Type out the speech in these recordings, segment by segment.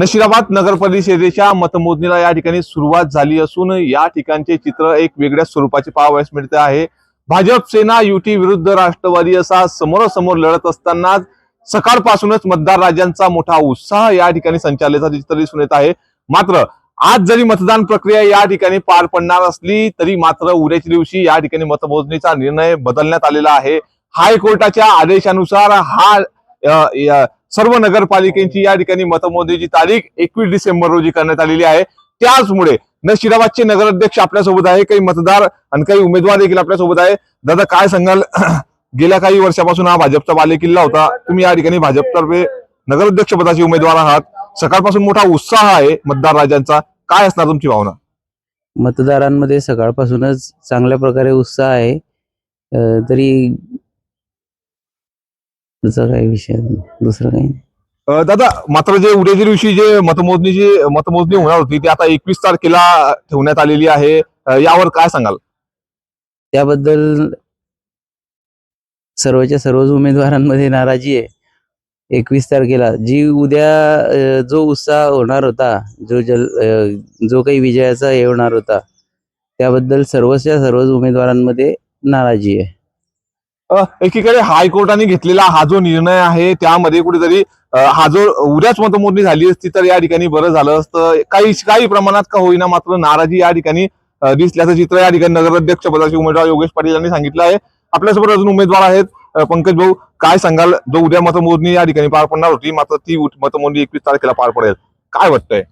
नशिराबाद नगर परिषदेच्या मतमोजणीला या ठिकाणी सुरुवात झाली असून या ठिकाणचे चित्र एक वेगळ्या स्वरूपाचे पाहावयास मिळते आहे। भाजप सेना युती विरुद्ध राष्ट्रवादी असा समोरासमोर लढत असताना सकाळपासूनच मतदार राजांचा मोठा उत्साह या ठिकाणी संचालनाचा चित्र दिसून येत आहे। मात्र आज जरी मतदान प्रक्रिया या ठिकाणी पार पडणार असली तरी मात्र उद्याच्या दिवशी या ठिकाणी मतमोजणीचा निर्णय बदलण्यात आलेला आहे। हायकोर्टाच्या आदेशानुसार सर्व नगरपालिकेची या ठिकाणी मतमोजणीची तारीख 21 डिसेंबर रोजी करण्यात आलेली आहे। त्याचमुळे नशिराबादचे नगराध्यक्ष आपल्यासोबत आहे, काही मतदार आणि काही उमेदवार देखील आपल्यासोबत आहे। दादा, काय सांगाल, गेल्या काही वर्षापासून हा भाजपचा बालेकिल्ला होता, तुम्ही या ठिकाणी भाजपतर्फे नगराध्यक्ष पदाचे उमेदवार आहात, सकाळपासून मोठा उत्साह आहे मतदार राजांचा, काय असणार तुमची भावना? मतदारांमध्ये सकाळपासूनच चांगल्या प्रकारे उत्साह आहे। तरी काही विषय दुसरं काही दादा, मात्र जे उद्याच्या दिवशी जे मतमोजणी होणार होती ती आता 21 तारखेला ठेवण्यात आलेली आहे, यावर काय सांगाल? त्याबद्दल सर्वच्या सर्व उमेदवारांमध्ये नाराजी आहे। 21 तारखेला जी उद्या जो उत्साह होणार होता, जो काही विजयाचा हे होणार होता, त्याबद्दल सर्वच्या सर्व उमेदवारांमध्ये नाराजी आहे। एकीकडे हायकोर्टाने घेतलेला हा जो निर्णय आहे त्यामध्ये कुठेतरी हा जो उद्याच मतमोजणी झाली असती तर या ठिकाणी बरं झालं असतं, काही प्रमाणात का होईना मात्र नाराजी या ठिकाणी दिसल्याचं चित्र या ठिकाणी नगराध्यक्ष पदाचे उमेदवार योगेश पाटील यांनी सांगितलं आहे। आपल्यासोबत अजून उमेदवार आहेत, पंकज भाऊ, काय सांगाल, जो उद्या मतमोजणी या ठिकाणी पार पडणार होती मात्र ती मतमोजणी 21 तारखेला पार पडेल, काय वाटतंय?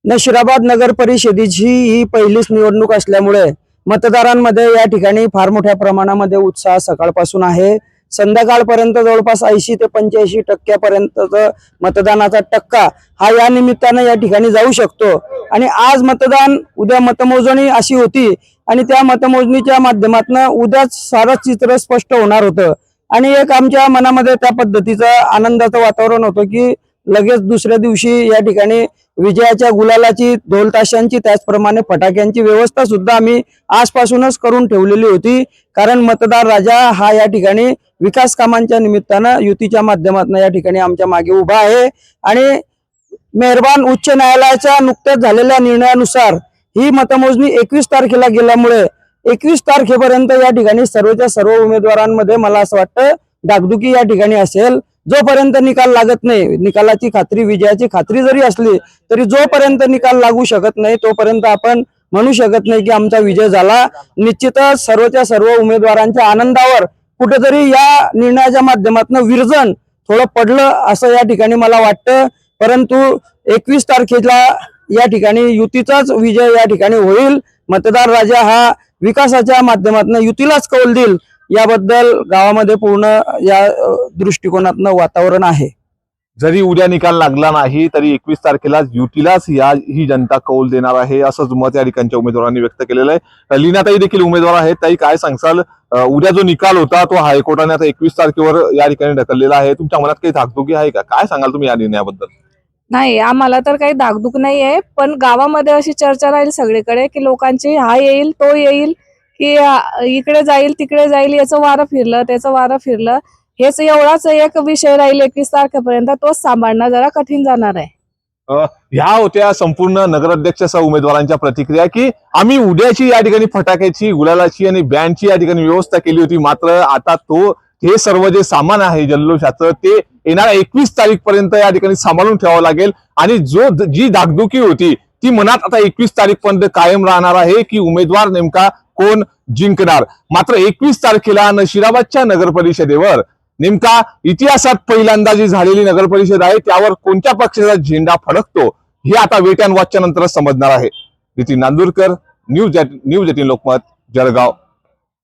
नशिराबाद नगर परिषदेची ही पहिलीच निवडणूक असल्यामुळे मतदारांमध्ये या ठिकाणी फार मोठ्या प्रमाणामध्ये उत्साह सकाळपासून आहे। संध्याकाळपर्यंत जवळपास 80 ते 85% मतदानाचा टक्का हा या निमित्ताने या ठिकाणी जाऊ शकतो। आणि आज मतदान, उद्या मतमोजणी अशी होती आणि त्या मतमोजणीच्या माध्यमातून उद्याच सारं चित्र स्पष्ट होणार होतं। आणि एक आमच्या मनामध्ये त्या पद्धतीचं आनंदाचं वातावरण होतं की लगेच दुसऱ्या दिवशी या ठिकाणी विजयाच्या गुलालाची, ढोल ताशांची, त्याचप्रमाणे फटाक्यांची व्यवस्था सुद्धा आम्ही आजपासूनच करून ठेवलेली होती। कारण मतदार राजा हा या ठिकाणी विकास कामांच्या निमित्तानं युतीच्या माध्यमातून या ठिकाणी आमच्या मागे उभा आहे। आणि मेहरबान उच्च न्यायालयाच्या नुकत्याच झालेल्या निर्णयानुसार ही मतमोजणी 21 तारखेला गेल्यामुळे 21 तारखेपर्यंत या ठिकाणी सर्वच्या सर्व उमेदवारांमध्ये मला असं वाटतं डागडुगी या ठिकाणी असेल। जोपर्यंत निकाल लागत नाही, निकालाची खात्री, विजयाची खात्री जरी असली तरी जोपर्यंत निकाल लागू शकत नाही तोपर्यंत आपण म्हणू शकत नाही की आमचा विजय झाला। निश्चितच सर्वच्या सर्व उमेदवारांच्या आनंदावर कुठेतरी या निर्णयाच्या माध्यमातून विरजण थोडं पडलं असं या ठिकाणी मला वाटतं। परंतु 21 तारखेला या ठिकाणी युतीचाच विजय या ठिकाणी होईल। मतदार राजा हा विकासाच्या माध्यमातून युतीलाच कौल देईल, याबद्दल गावामध्ये पूर्ण या दृष्टिकोनातनं वातावरण आहे। जरी उद्या निकाल लागला नाही तरी 21 तारखेला युतीलाच ही जनता कौल देणार आहे, असंच मत या ठिकाणच्या उमेदवारांनी व्यक्त केलेलं आहे। लीनाताई देखील उमेदवार आहेत, ताई, काय सांगसाल, उद्या जो निकाल होता तो हायकोर्टाने आता 21 तारखेवर या ठिकाणी ढकललेला आहे, तुमच्या मनात काही धाकधुकी आहे का? काय सांगाल तुम्ही या निर्णयाबद्दल? नाही, आम्हाला तर काही धाकधूक नाही आहे, पण गावामध्ये अशी चर्चा राहील सगळीकडे की लोकांची हा येईल तो येईल, की इकडे जाईल तिकडे जाईल, याचं वारं फिरलं त्याचं वारं फिरलं, हेच एवढाच एक विषय राहील 21 तारखेपर्यंत, तोच सांभाळणं जरा कठीण जाणार आहे। ह्या होत्या संपूर्ण नगराध्यक्ष उमेदवारांच्या प्रतिक्रिया की आम्ही उद्याची या ठिकाणी फटाक्याची, गुलालाची आणि बँडची या ठिकाणी व्यवस्था केली होती, मात्र आता हे सर्व जे सामान आहे जल्लोषाचं ते येणाऱ्या 21 तारीख पर्यंत या ठिकाणी सांभाळून ठेवावं लागेल। आणि जी धाकधुकी होती ती मनात आता 21 तारीख पर्यंत कायम राहणार आहे की उमेदवार नेमका कोण जिंकणार। मात्र 21 तारखेला नशिराबादच्या नगर परिषदेवर नेमका इतिहासात पहिल्यांदा जी झालेली नगर परिषद आहे त्यावर कोणत्या पक्षाचा झेंडा फडकतो हे आता वेट अँड वॉचच्या नंतरच समजणार आहे। नितीन नांदुरकर, न्यूज 18 लोकमत, जळगाव।